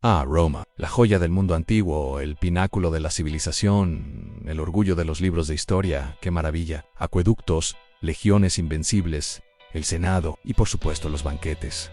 Roma, la joya del mundo antiguo, el pináculo de la civilización, el orgullo de los libros de historia, qué maravilla. Acueductos, legiones invencibles, el Senado y por supuesto los banquetes.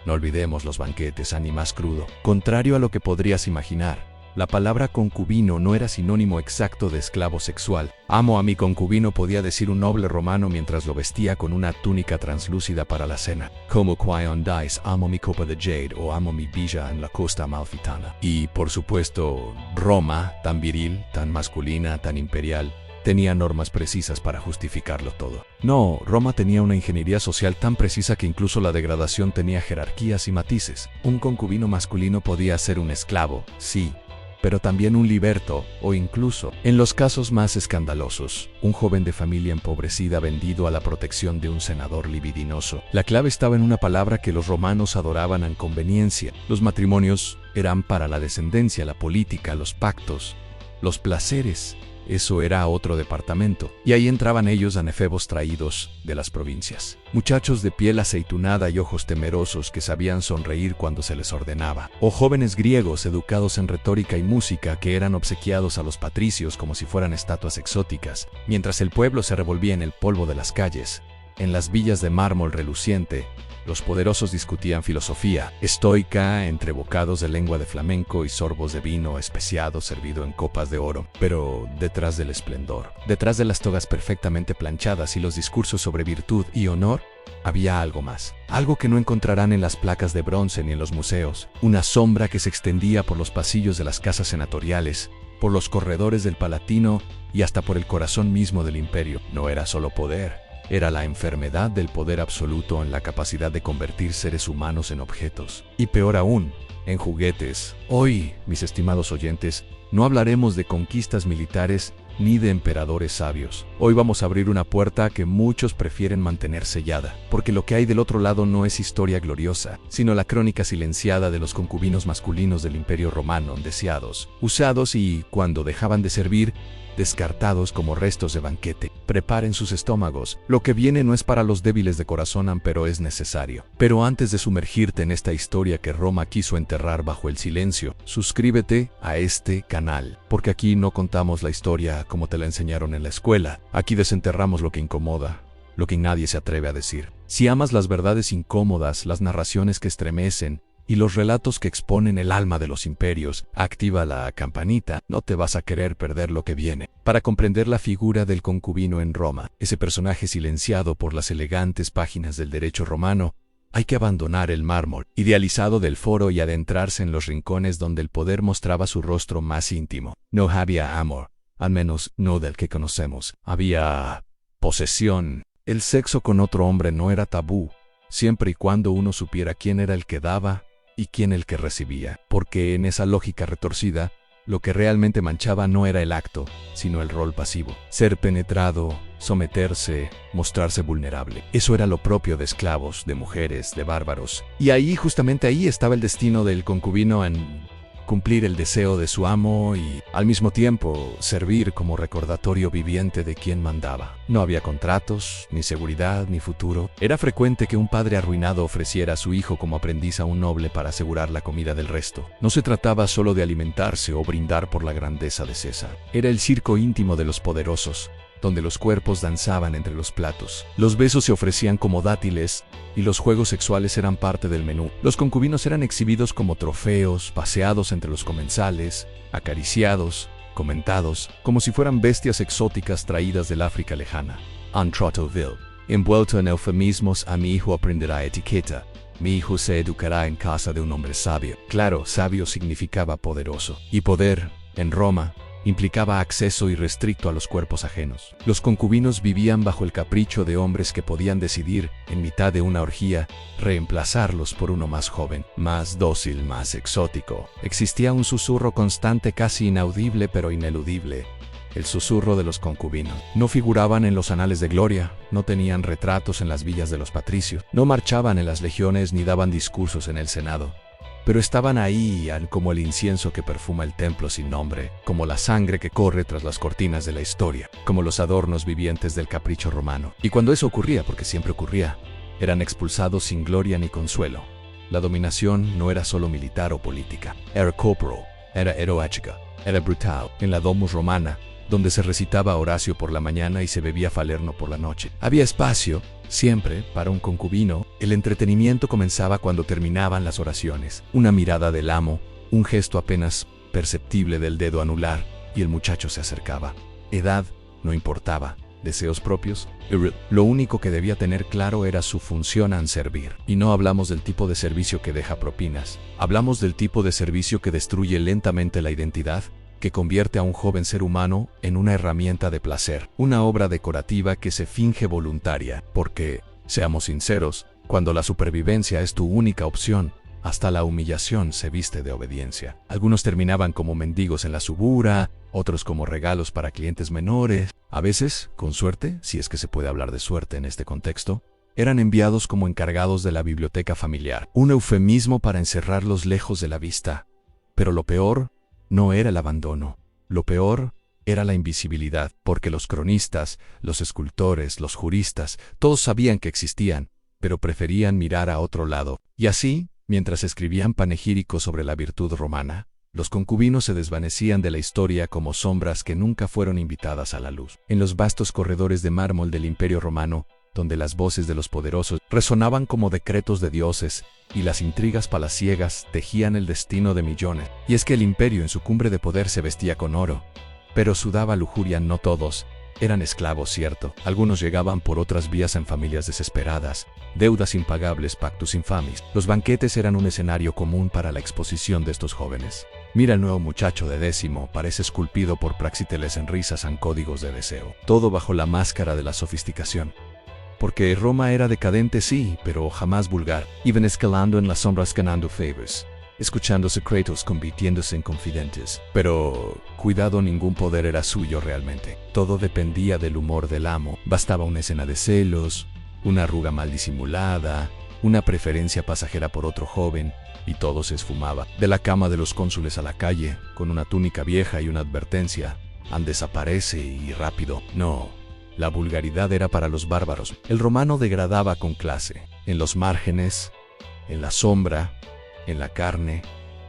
No olvidemos los banquetes, ni más crudo. Contrario a lo que podrías imaginar, la palabra concubino no era sinónimo exacto de esclavo sexual. Amo a mi concubino podía decir un noble romano mientras lo vestía con una túnica translúcida para la cena. Como Qui-Gon Dice, amo mi copa de jade o amo mi villa en la costa amalfitana. Y por supuesto, Roma, tan viril, tan masculina, tan imperial, tenía normas precisas para justificarlo todo. No, Roma tenía una ingeniería social tan precisa que incluso la degradación tenía jerarquías y matices. Un concubino masculino podía ser un esclavo, sí, pero también un liberto, o incluso, en los casos más escandalosos, un joven de familia empobrecida vendido a la protección de un senador libidinoso. La clave estaba en una palabra que los romanos adoraban en conveniencia. Los matrimonios eran para la descendencia, la política, los pactos, los placeres. Eso era otro departamento, y ahí entraban ellos anefebos traídos de las provincias. Muchachos de piel aceitunada y ojos temerosos que sabían sonreír cuando se les ordenaba. O jóvenes griegos educados en retórica y música que eran obsequiados a los patricios como si fueran estatuas exóticas, mientras el pueblo se revolvía en el polvo de las calles. En las villas de mármol reluciente, los poderosos discutían filosofía estoica entre bocados de lengua de flamenco y sorbos de vino especiado servido en copas de oro. Pero detrás del esplendor, detrás de las togas perfectamente planchadas y los discursos sobre virtud y honor, había algo más. Algo que no encontrarán en las placas de bronce ni en los museos. Una sombra que se extendía por los pasillos de las casas senatoriales, por los corredores del Palatino y hasta por el corazón mismo del imperio. No era solo poder. Era la enfermedad del poder absoluto en la capacidad de convertir seres humanos en objetos. Y peor aún, en juguetes. Hoy, mis estimados oyentes, no hablaremos de conquistas militares ni de emperadores sabios. Hoy vamos a abrir una puerta que muchos prefieren mantener sellada, porque lo que hay del otro lado no es historia gloriosa, sino la crónica silenciada de los concubinos masculinos del Imperio Romano, deseados, usados y, cuando dejaban de servir, descartados como restos de banquete. Preparen sus estómagos. Lo que viene no es para los débiles de corazón, pero es necesario. Pero antes de sumergirte en esta historia que Roma quiso enterrar bajo el silencio, suscríbete a este canal, porque aquí no contamos la historia como te la enseñaron en la escuela. Aquí desenterramos lo que incomoda, lo que nadie se atreve a decir. Si amas las verdades incómodas, las narraciones que estremecen, y los relatos que exponen el alma de los imperios, activa la campanita, no te vas a querer perder lo que viene. Para comprender la figura del concubino en Roma, ese personaje silenciado por las elegantes páginas del derecho romano, hay que abandonar el mármol idealizado del foro y adentrarse en los rincones donde el poder mostraba su rostro más íntimo. No había amor, al menos no del que conocemos. Había posesión. El sexo con otro hombre no era tabú, siempre y cuando uno supiera quién era el que daba y quién el que recibía, porque en esa lógica retorcida, lo que realmente manchaba no era el acto, sino el rol pasivo. Ser penetrado, someterse, mostrarse vulnerable. Eso era lo propio de esclavos, de mujeres, de bárbaros. Y ahí, justamente ahí, estaba el destino del concubino en cumplir el deseo de su amo y, al mismo tiempo, servir como recordatorio viviente de quién mandaba. No había contratos, ni seguridad, ni futuro. Era frecuente que un padre arruinado ofreciera a su hijo como aprendiz a un noble para asegurar la comida del resto. No se trataba solo de alimentarse o brindar por la grandeza de César. Era el circo íntimo de los poderosos, donde los cuerpos danzaban entre los platos. Los besos se ofrecían como dátiles y los juegos sexuales eran parte del menú. Los concubinos eran exhibidos como trofeos, paseados entre los comensales, acariciados, comentados, como si fueran bestias exóticas traídas del África lejana. En Trottoville, envuelto en eufemismos, a mi hijo aprenderá etiqueta. Mi hijo se educará en casa de un hombre sabio. Claro, sabio significaba poderoso. Y poder, en Roma, implicaba acceso irrestricto a los cuerpos ajenos. Los concubinos vivían bajo el capricho de hombres que podían decidir, en mitad de una orgía, reemplazarlos por uno más joven, más dócil, más exótico. Existía un susurro constante, casi inaudible pero ineludible. El susurro de los concubinos. No figuraban en los anales de gloria, no tenían retratos en las villas de los patricios, no marchaban en las legiones ni daban discursos en el Senado. Pero estaban ahí como el incienso que perfuma el templo sin nombre, como la sangre que corre tras las cortinas de la historia, como los adornos vivientes del capricho romano. Y cuando eso ocurría, porque siempre ocurría, eran expulsados sin gloria ni consuelo. La dominación no era solo militar o política, era corporal, era heroica, era brutal. En la Domus Romana, donde se recitaba Horacio por la mañana y se bebía Falerno por la noche, había espacio, siempre, para un concubino. El entretenimiento comenzaba cuando terminaban las oraciones. Una mirada del amo, un gesto apenas perceptible del dedo anular, y el muchacho se acercaba. Edad no importaba. Deseos propios, lo único que debía tener claro era su función en servir. Y no hablamos del tipo de servicio que deja propinas. Hablamos del tipo de servicio que destruye lentamente la identidad, que convierte a un joven ser humano en una herramienta de placer, una obra decorativa que se finge voluntaria, porque, seamos sinceros, cuando la supervivencia es tu única opción, hasta la humillación se viste de obediencia. Algunos terminaban como mendigos en la subura, otros como regalos para clientes menores. A veces, con suerte, si es que se puede hablar de suerte en este contexto, eran enviados como encargados de la biblioteca familiar, un eufemismo para encerrarlos lejos de la vista. Pero lo peor no era el abandono, lo peor era la invisibilidad, porque los cronistas, los escultores, los juristas, todos sabían que existían, pero preferían mirar a otro lado. Y así, mientras escribían panegíricos sobre la virtud romana, los concubinos se desvanecían de la historia como sombras que nunca fueron invitadas a la luz. En los vastos corredores de mármol del Imperio Romano, donde las voces de los poderosos resonaban como decretos de dioses y las intrigas palaciegas tejían el destino de millones. Y es que el imperio en su cumbre de poder se vestía con oro, pero sudaba lujuria. No todos eran esclavos, cierto. Algunos llegaban por otras vías en familias desesperadas, deudas impagables, pactos infames. Los banquetes eran un escenario común para la exposición de estos jóvenes. Mira el nuevo muchacho de décimo, parece esculpido por Praxíteles en risas en códigos de deseo. Todo bajo la máscara de la sofisticación. Porque Roma era decadente, sí, pero jamás vulgar. Iban escalando en las sombras ganando favors, escuchando secretos, convirtiéndose en confidentes. Pero, cuidado, ningún poder era suyo realmente. Todo dependía del humor del amo. Bastaba una escena de celos, una arruga mal disimulada, una preferencia pasajera por otro joven, y todo se esfumaba. De la cama de los cónsules a la calle, con una túnica vieja y una advertencia: desaparece y rápido. No, la vulgaridad era para los bárbaros. El romano degradaba con clase, en los márgenes, en la sombra, en la carne,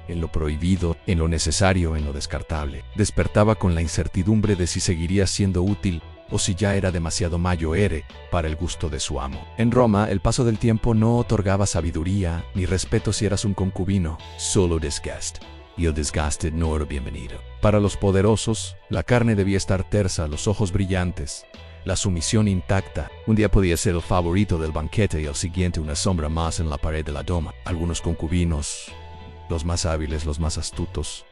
en lo prohibido, en lo necesario, en lo descartable. Despertaba con la incertidumbre de si seguiría siendo útil o si ya era demasiado mayor para el gusto de su amo. En Roma, el paso del tiempo no otorgaba sabiduría ni respeto si eras un concubino, solo desgaste. Y el desgaste no era bienvenido. Para los poderosos, la carne debía estar tersa, los ojos brillantes, la sumisión intacta. Un día podía ser el favorito del banquete y al siguiente una sombra más en la pared de la doma. Algunos concubinos, los más hábiles, los más astutos,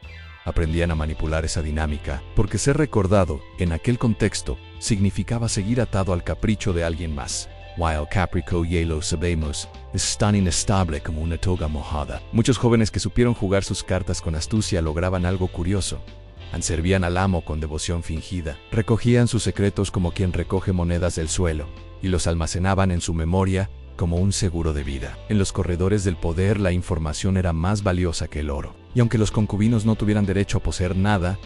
aprendían a manipular esa dinámica, porque ser recordado, en aquel contexto, significaba seguir atado al capricho de alguien más. While Caprico, ya lo sabemos, es tan inestable como una toga mojada. Muchos jóvenes que supieron jugar sus cartas con astucia lograban algo curioso. Servían al amo con devoción fingida, recogían sus secretos como quien recoge monedas del suelo, y los almacenaban en su memoria como un seguro de vida. En los corredores del poder la información era más valiosa que el oro. Y aunque los concubinos no tuvieran derecho a poseer nada,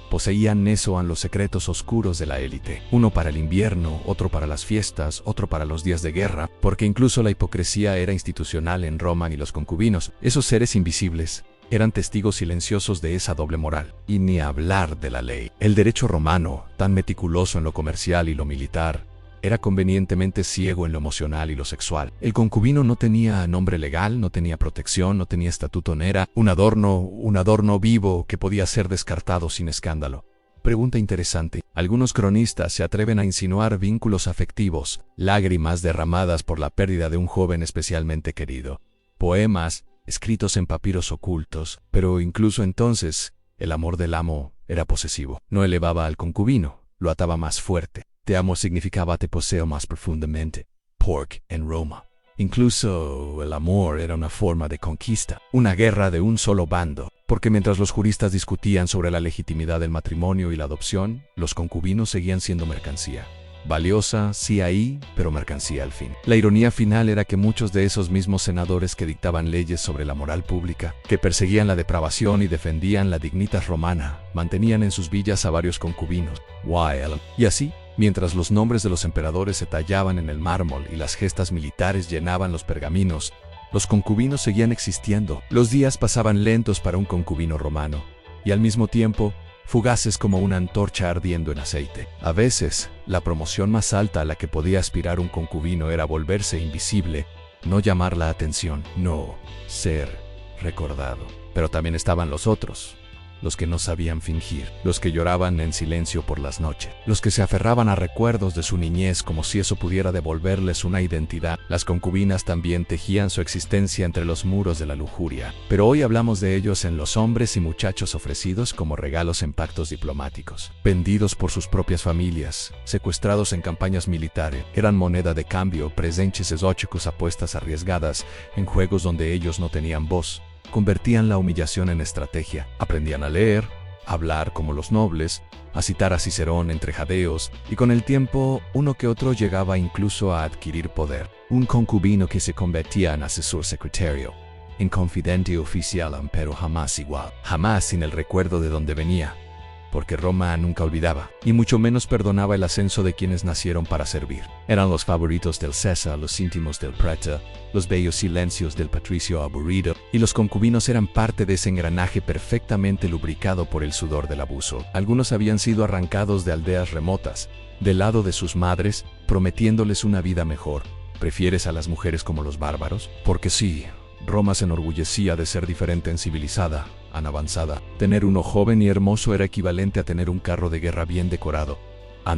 poseían eso en los secretos oscuros de la élite. Uno para el invierno, otro para las fiestas, otro para los días de guerra, porque incluso la hipocresía era institucional en Roma y los concubinos, esos seres invisibles, eran testigos silenciosos de esa doble moral. Y ni hablar de la ley. El derecho romano, tan meticuloso en lo comercial y lo militar, era convenientemente ciego en lo emocional y lo sexual. El concubino no tenía nombre legal, no tenía protección, no tenía estatuto, no era un adorno vivo que podía ser descartado sin escándalo. Pregunta interesante. Algunos cronistas se atreven a insinuar vínculos afectivos, lágrimas derramadas por la pérdida de un joven especialmente querido, poemas escritos en papiros ocultos, pero incluso entonces, el amor del amo era posesivo. No elevaba al concubino, lo ataba más fuerte. Te amo significaba te poseo más profundamente. Pork en Roma. Incluso el amor era una forma de conquista, una guerra de un solo bando, porque mientras los juristas discutían sobre la legitimidad del matrimonio y la adopción, los concubinos seguían siendo mercancía. Valiosa, sí ahí, pero mercancía al fin. La ironía final era que muchos de esos mismos senadores que dictaban leyes sobre la moral pública, que perseguían la depravación y defendían la dignitas romana, mantenían en sus villas a varios concubinos. Y así, mientras los nombres de los emperadores se tallaban en el mármol y las gestas militares llenaban los pergaminos, Los concubinos seguían existiendo. Los días pasaban lentos para un concubino romano, y al mismo tiempo, fugaces como una antorcha ardiendo en aceite. A veces, la promoción más alta a la que podía aspirar un concubino era volverse invisible, no llamar la atención, no ser recordado. Pero también estaban los otros, los que no sabían fingir, los que lloraban en silencio por las noches, los que se aferraban a recuerdos de su niñez como si eso pudiera devolverles una identidad. Las concubinas también tejían su existencia entre los muros de la lujuria, pero hoy hablamos de ellos en los hombres y muchachos ofrecidos como regalos en pactos diplomáticos, vendidos por sus propias familias, secuestrados en campañas militares, eran moneda de cambio, presentes exóticos, apuestas arriesgadas, en juegos donde ellos no tenían voz. Convertían la humillación en estrategia, aprendían a leer, a hablar como los nobles, a citar a Cicerón entre jadeos, y con el tiempo uno que otro llegaba incluso a adquirir poder. Un concubino que se convertía en asesor secretario, en confidente oficial, pero jamás igual, jamás sin el recuerdo de dónde venía, porque Roma nunca olvidaba, y mucho menos perdonaba el ascenso de quienes nacieron para servir. Eran los favoritos del César, los íntimos del preta, los bellos silencios del patricio aburrido, y los concubinos eran parte de ese engranaje perfectamente lubricado por el sudor del abuso. Algunos habían sido arrancados de aldeas remotas, del lado de sus madres, prometiéndoles una vida mejor. ¿Prefieres a las mujeres como los bárbaros? Porque sí, Roma se enorgullecía de ser diferente en civilizada, en avanzada. Tener uno joven y hermoso era equivalente a tener un carro de guerra bien decorado.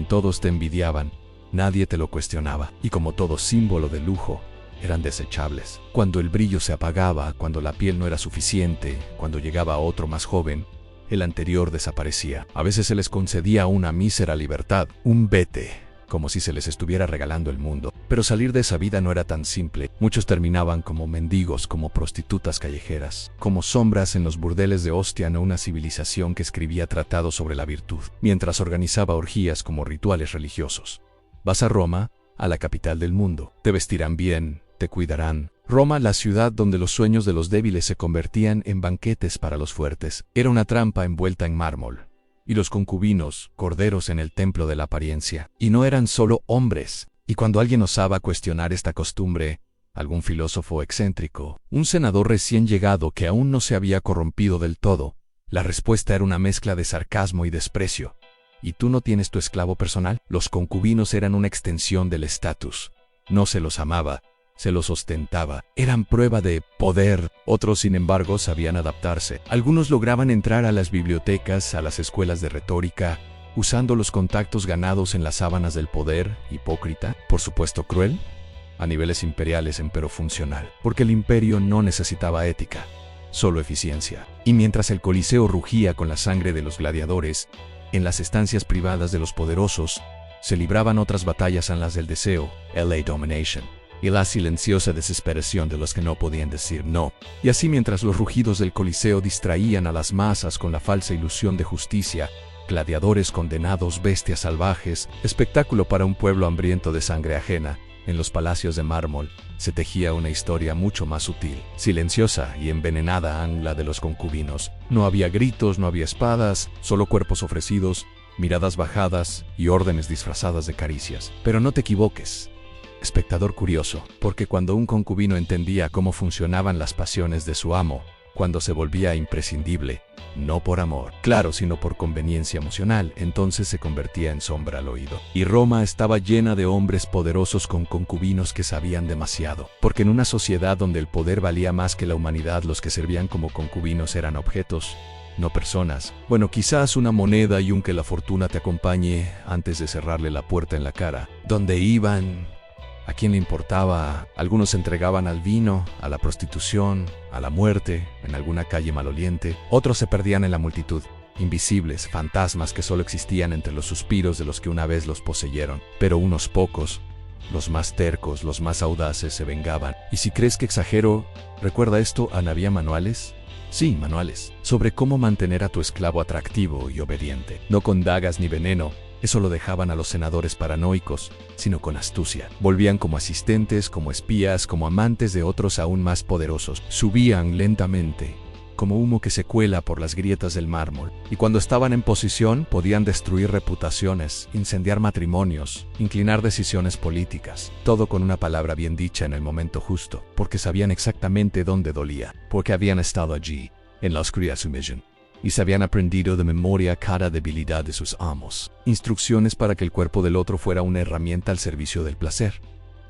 Todos te envidiaban, nadie te lo cuestionaba, y como todo símbolo de lujo, eran desechables. Cuando el brillo se apagaba, cuando la piel no era suficiente, cuando llegaba otro más joven, el anterior desaparecía. A veces se les concedía una mísera libertad, un vete, como si se les estuviera regalando el mundo. Pero salir de esa vida no era tan simple. Muchos terminaban como mendigos, como prostitutas callejeras, como sombras en los burdeles de Ostian o una civilización que escribía tratados sobre la virtud, mientras organizaba orgías como rituales religiosos. Vas a Roma, a la capital del mundo. Te vestirán bien, te cuidarán. Roma, la ciudad donde los sueños de los débiles se convertían en banquetes para los fuertes, era una trampa envuelta en mármol. Y los concubinos, corderos en el templo de la apariencia. Y no eran solo hombres. Y cuando alguien osaba cuestionar esta costumbre, algún filósofo excéntrico, un senador recién llegado que aún no se había corrompido del todo, la respuesta era una mezcla de sarcasmo y desprecio. ¿Y tú no tienes tu esclavo personal? Los concubinos eran una extensión del estatus. No se los amaba, se los ostentaba. Eran prueba de poder. Otros, sin embargo, sabían adaptarse. Algunos lograban entrar a las bibliotecas, a las escuelas de retórica, usando los contactos ganados en las sábanas del poder, hipócrita, por supuesto cruel, a niveles imperiales empero funcional, porque el imperio no necesitaba ética, solo eficiencia. Y mientras el Coliseo rugía con la sangre de los gladiadores, en las estancias privadas de los poderosos, se libraban otras batallas en las del deseo, la domination, y la silenciosa desesperación de los que no podían decir no. Y así mientras los rugidos del Coliseo distraían a las masas con la falsa ilusión de justicia, gladiadores condenados, bestias salvajes, espectáculo para un pueblo hambriento de sangre ajena, en los palacios de mármol, se tejía una historia mucho más sutil, silenciosa y envenenada la de los concubinos. No había gritos, no había espadas, solo cuerpos ofrecidos, miradas bajadas y órdenes disfrazadas de caricias. Pero no te equivoques, espectador curioso, porque cuando un concubino entendía cómo funcionaban las pasiones de su amo, cuando se volvía imprescindible, no por amor, claro, sino por conveniencia emocional, entonces se convertía en sombra al oído. Y Roma estaba llena de hombres poderosos con concubinos que sabían demasiado, porque en una sociedad donde el poder valía más que la humanidad, los que servían como concubinos eran objetos, no personas. Bueno, quizás una moneda y un que la fortuna te acompañe antes de cerrarle la puerta en la cara. ¿Dónde iban? ¿A quién le importaba? Algunos se entregaban al vino, a la prostitución, a la muerte, en alguna calle maloliente. Otros se perdían en la multitud, invisibles, fantasmas que solo existían entre los suspiros de los que una vez los poseyeron. Pero unos pocos, los más tercos, los más audaces, se vengaban. Y si crees que exagero, recuerda esto, ¿había manuales? Sí, manuales, sobre cómo mantener a tu esclavo atractivo y obediente. No con dagas ni veneno. Eso lo dejaban a los senadores paranoicos, sino con astucia. Volvían como asistentes, como espías, como amantes de otros aún más poderosos. Subían lentamente, como humo que se cuela por las grietas del mármol. Y cuando estaban en posición, podían destruir reputaciones, incendiar matrimonios, inclinar decisiones políticas. Todo con una palabra bien dicha en el momento justo, porque sabían exactamente dónde dolía, porque habían estado allí, en la oscuridad sumisión, y se habían aprendido de memoria cada debilidad de sus amos. Instrucciones para que el cuerpo del otro fuera una herramienta al servicio del placer.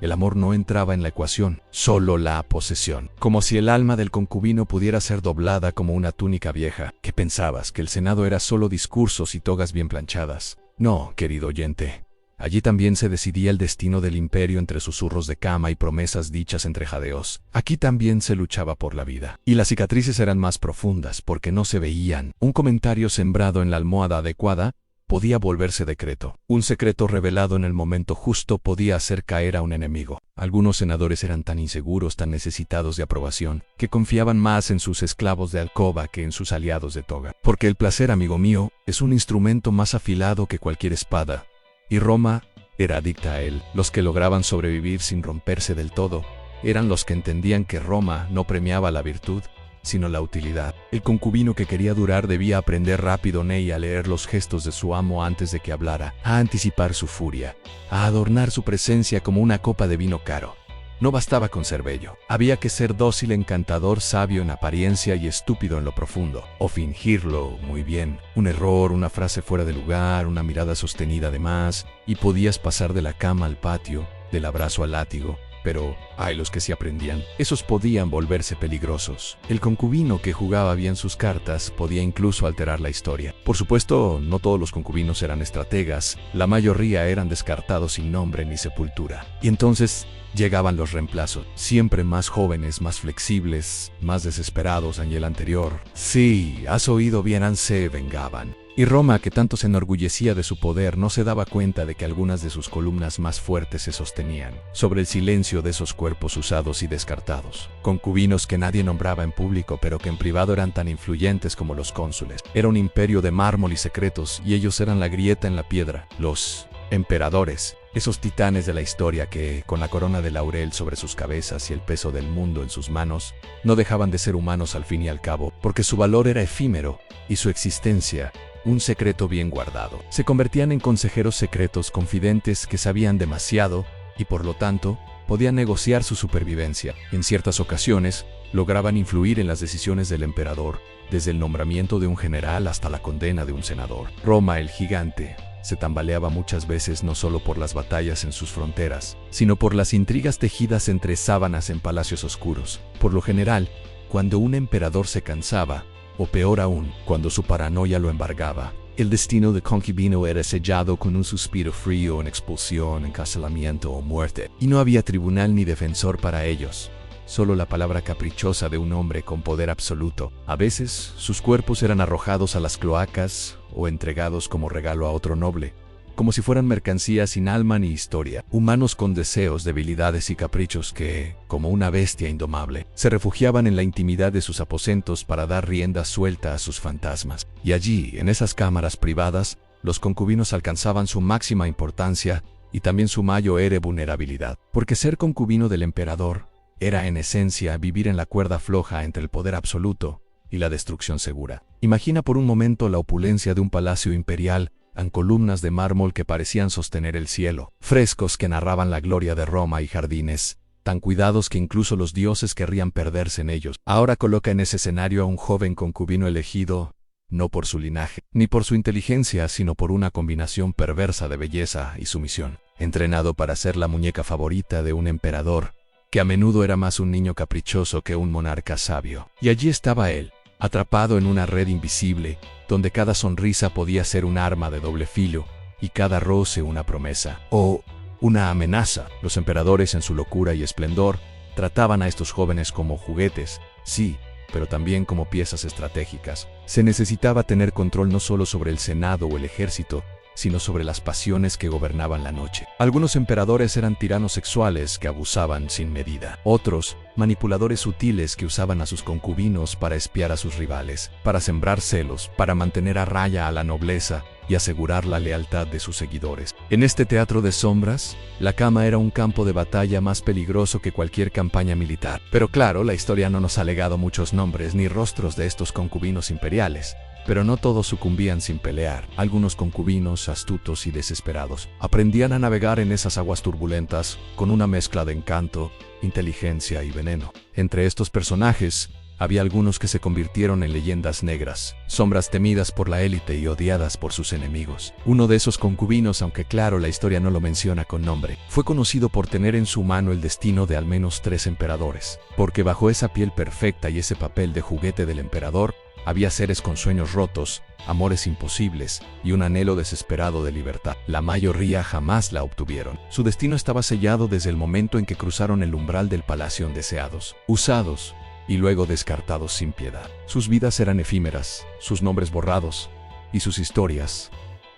El amor no entraba en la ecuación, solo la posesión. Como si el alma del concubino pudiera ser doblada como una túnica vieja. ¿Qué pensabas? ¿Que el Senado era solo discursos y togas bien planchadas? No, querido oyente. Allí también se decidía el destino del imperio entre susurros de cama y promesas dichas entre jadeos. Aquí también se luchaba por la vida. Y las cicatrices eran más profundas porque no se veían. Un comentario sembrado en la almohada adecuada podía volverse decreto. Un secreto revelado en el momento justo podía hacer caer a un enemigo. Algunos senadores eran tan inseguros, tan necesitados de aprobación, que confiaban más en sus esclavos de alcoba que en sus aliados de toga. Porque el placer, amigo mío, es un instrumento más afilado que cualquier espada. Y Roma era adicta a él. Los que lograban sobrevivir sin romperse del todo eran los que entendían que Roma no premiaba la virtud, sino la utilidad. El concubino que quería durar debía aprender rápido a leer los gestos de su amo antes de que hablara, a anticipar su furia, a adornar su presencia como una copa de vino caro. No bastaba con ser bello. Había que ser dócil, encantador, sabio en apariencia y estúpido en lo profundo. O fingirlo muy bien. Un error, una frase fuera de lugar, una mirada sostenida de más, y podías pasar de la cama al patio, del abrazo al látigo. Pero, ay, los que sí aprendían, esos podían volverse peligrosos. El concubino que jugaba bien sus cartas podía incluso alterar la historia. Por supuesto, no todos los concubinos eran estrategas, la mayoría eran descartados sin nombre ni sepultura. Y entonces llegaban los reemplazos, siempre más jóvenes, más flexibles, más desesperados en el anterior. Sí, has oído bien, se vengaban. Y Roma, que tanto se enorgullecía de su poder, no se daba cuenta de que algunas de sus columnas más fuertes se sostenían sobre el silencio de esos cuerpos usados y descartados. Concubinos que nadie nombraba en público, pero que en privado eran tan influyentes como los cónsules. Era un imperio de mármol y secretos, y ellos eran la grieta en la piedra, los emperadores. Esos titanes de la historia que, con la corona de laurel sobre sus cabezas y el peso del mundo en sus manos, no dejaban de ser humanos al fin y al cabo, porque su valor era efímero y su existencia un secreto bien guardado. Se convertían en consejeros secretos confidentes que sabían demasiado y, por lo tanto, podían negociar su supervivencia. En ciertas ocasiones, lograban influir en las decisiones del emperador, desde el nombramiento de un general hasta la condena de un senador. Roma, el gigante, se tambaleaba muchas veces no solo por las batallas en sus fronteras, sino por las intrigas tejidas entre sábanas en palacios oscuros. Por lo general, cuando un emperador se cansaba, o peor aún, cuando su paranoia lo embargaba, el destino del concubino era sellado con un suspiro frío en expulsión, encarcelamiento o muerte. Y no había tribunal ni defensor para ellos. Solo la palabra caprichosa de un hombre con poder absoluto. A veces, sus cuerpos eran arrojados a las cloacas o entregados como regalo a otro noble, como si fueran mercancías sin alma ni historia, humanos con deseos, debilidades y caprichos que, como una bestia indomable, se refugiaban en la intimidad de sus aposentos para dar rienda suelta a sus fantasmas. Y allí, en esas cámaras privadas, los concubinos alcanzaban su máxima importancia y también su mayor vulnerabilidad, porque ser concubino del emperador era en esencia vivir en la cuerda floja entre el poder absoluto y la destrucción segura. Imagina por un momento la opulencia de un palacio imperial, en columnas de mármol que parecían sostener el cielo, frescos que narraban la gloria de Roma y jardines tan cuidados que incluso los dioses querrían perderse en ellos. Ahora coloca en ese escenario a un joven concubino elegido, no por su linaje, ni por su inteligencia, sino por una combinación perversa de belleza y sumisión, entrenado para ser la muñeca favorita de un emperador, que a menudo era más un niño caprichoso que un monarca sabio. Y allí estaba él, atrapado en una red invisible, donde cada sonrisa podía ser un arma de doble filo, y cada roce una promesa, o una amenaza. Los emperadores, en su locura y esplendor, trataban a estos jóvenes como juguetes, sí, pero también como piezas estratégicas. Se necesitaba tener control no solo sobre el Senado o el ejército, sino sobre las pasiones que gobernaban la noche. Algunos emperadores eran tiranos sexuales que abusaban sin medida. Otros, manipuladores sutiles que usaban a sus concubinos para espiar a sus rivales, para sembrar celos, para mantener a raya a la nobleza y asegurar la lealtad de sus seguidores. En este teatro de sombras, la cama era un campo de batalla más peligroso que cualquier campaña militar. Pero claro, la historia no nos ha legado muchos nombres ni rostros de estos concubinos imperiales. Pero no todos sucumbían sin pelear. Algunos concubinos, astutos y desesperados, aprendían a navegar en esas aguas turbulentas con una mezcla de encanto, inteligencia y veneno. Entre estos personajes, había algunos que se convirtieron en leyendas negras, sombras temidas por la élite y odiadas por sus enemigos. Uno de esos concubinos, aunque claro la historia no lo menciona con nombre, fue conocido por tener en su mano el destino de al menos 3 emperadores, porque bajo esa piel perfecta y ese papel de juguete del emperador, había seres con sueños rotos, amores imposibles y un anhelo desesperado de libertad. La mayoría jamás la obtuvieron. Su destino estaba sellado desde el momento en que cruzaron el umbral del palacio deseados, usados y luego descartados sin piedad. Sus vidas eran efímeras, sus nombres borrados y sus historias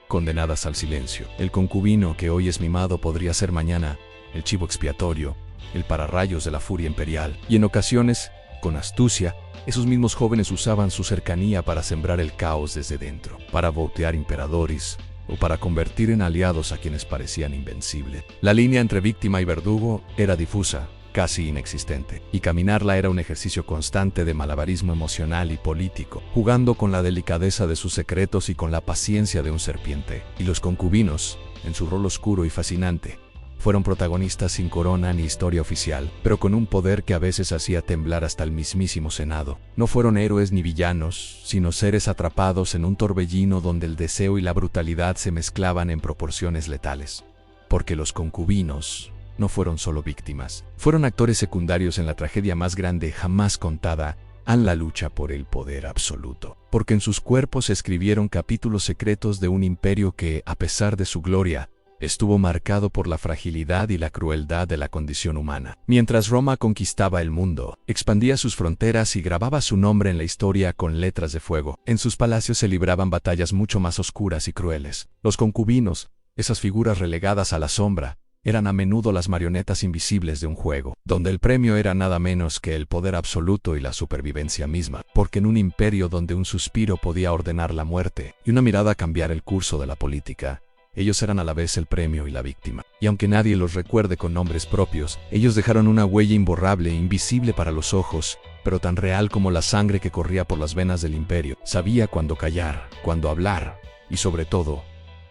condenadas al silencio. El concubino que hoy es mimado podría ser mañana el chivo expiatorio, el pararrayos de la furia imperial. Y en ocasiones, con astucia, esos mismos jóvenes usaban su cercanía para sembrar el caos desde dentro, para votear imperadores o para convertir en aliados a quienes parecían invencibles. La línea entre víctima y verdugo era difusa, casi inexistente, y caminarla era un ejercicio constante de malabarismo emocional y político, jugando con la delicadeza de sus secretos y con la paciencia de un serpiente. Y los concubinos, en su rol oscuro y fascinante, fueron protagonistas sin corona ni historia oficial, pero con un poder que a veces hacía temblar hasta el mismísimo Senado. No fueron héroes ni villanos, sino seres atrapados en un torbellino donde el deseo y la brutalidad se mezclaban en proporciones letales. Porque los concubinos no fueron solo víctimas, fueron actores secundarios en la tragedia más grande jamás contada, en la lucha por el poder absoluto. Porque en sus cuerpos se escribieron capítulos secretos de un imperio que, a pesar de su gloria, estuvo marcado por la fragilidad y la crueldad de la condición humana. Mientras Roma conquistaba el mundo, expandía sus fronteras y grababa su nombre en la historia con letras de fuego. En sus palacios se libraban batallas mucho más oscuras y crueles. Los concubinos, esas figuras relegadas a la sombra, eran a menudo las marionetas invisibles de un juego, donde el premio era nada menos que el poder absoluto y la supervivencia misma, porque en un imperio donde un suspiro podía ordenar la muerte y una mirada cambiar el curso de la política, ellos eran a la vez el premio y la víctima. Y aunque nadie los recuerde con nombres propios, ellos dejaron una huella imborrable e invisible para los ojos, pero tan real como la sangre que corría por las venas del imperio. Sabía cuándo callar, cuándo hablar y sobre todo,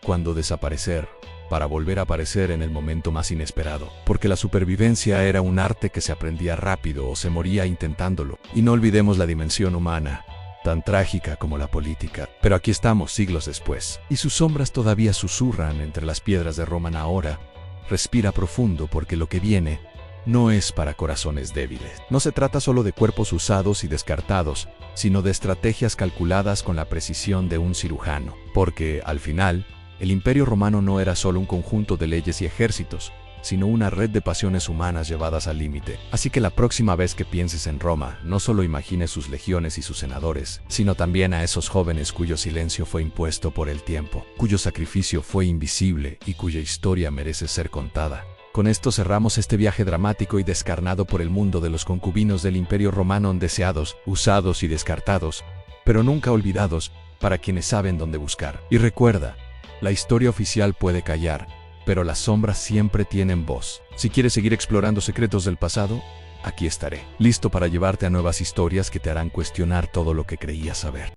cuándo desaparecer, para volver a aparecer en el momento más inesperado. Porque la supervivencia era un arte que se aprendía rápido o se moría intentándolo. Y no olvidemos la dimensión humana, tan trágica como la política. Pero aquí estamos siglos después, y sus sombras todavía susurran entre las piedras de Roma ahora. Respira profundo porque lo que viene no es para corazones débiles. No se trata solo de cuerpos usados y descartados, sino de estrategias calculadas con la precisión de un cirujano. Porque, al final, el Imperio Romano no era solo un conjunto de leyes y ejércitos, sino una red de pasiones humanas llevadas al límite. Así que la próxima vez que pienses en Roma, no solo imagines sus legiones y sus senadores, sino también a esos jóvenes cuyo silencio fue impuesto por el tiempo, cuyo sacrificio fue invisible y cuya historia merece ser contada. Con esto cerramos este viaje dramático y descarnado por el mundo de los concubinos del Imperio Romano deseados, usados y descartados, pero nunca olvidados, para quienes saben dónde buscar. Y recuerda, la historia oficial puede callar, pero las sombras siempre tienen voz. Si quieres seguir explorando secretos del pasado, aquí estaré, listo para llevarte a nuevas historias que te harán cuestionar todo lo que creías saber.